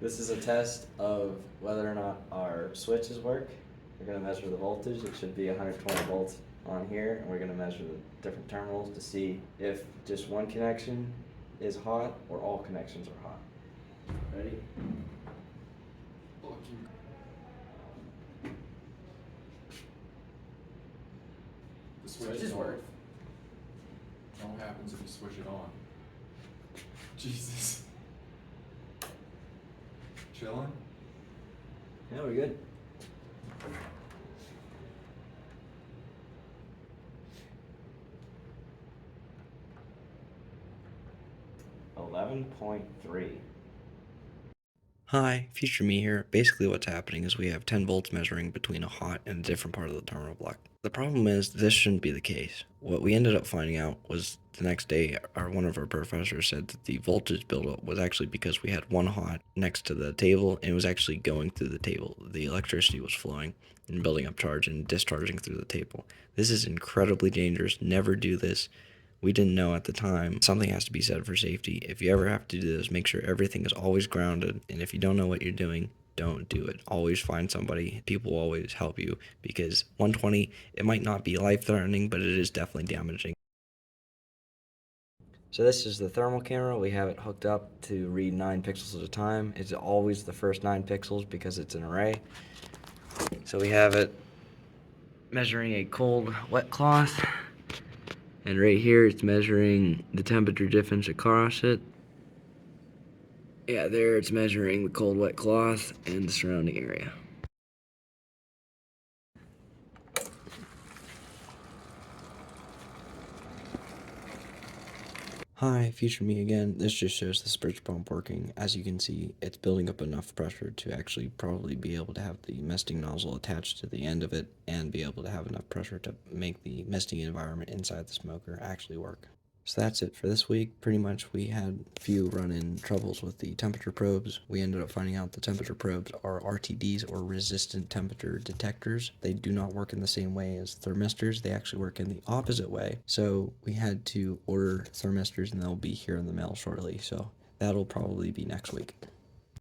This is a test of whether or not our switches work. We're going to measure the voltage. It should be 120 volts on here, and we're going to measure the different terminals to see if just one connection is hot or all connections are hot. Ready? The switch Switches is work. off. What happens if you switch it on? Jesus. Chilling? Yeah, we're good. $11.3. Hi, future me here. Basically what's happening is we have 10 volts measuring between a hot and a different part of the terminal block. The problem is this shouldn't be the case. What we ended up finding out was the next day one of our professors said that the voltage buildup was actually because we had one hot next to the table and it was actually going through the table. The electricity was flowing and building up charge and discharging through the table. This is incredibly dangerous. Never do this. We didn't know at the time. Something has to be said for safety. If you ever have to do this, make sure everything is always grounded. And if you don't know what you're doing, don't do it. Always find somebody. People will always help you because 120, it might not be life-threatening, but it is definitely damaging. So this is the thermal camera. We have it hooked up to read 9 pixels at a time. It's always the first 9 pixels because it's an array. So we have it measuring a cold, wet cloth. And right here, it's measuring the temperature difference across it. Yeah, there it's measuring the cold, wet cloth and the surrounding area. Hi, future me again. This just shows the spritzer pump working. As you can see, it's building up enough pressure to actually probably be able to have the misting nozzle attached to the end of it and be able to have enough pressure to make the misting environment inside the smoker actually work. So that's it for this week. Pretty much we had a few run-in troubles with the temperature probes. We ended up finding out the temperature probes are RTDs, or resistant temperature detectors. They do not work in the same way as thermistors. They actually work in the opposite way. So we had to order thermistors and they'll be here in the mail shortly. So that'll probably be next week.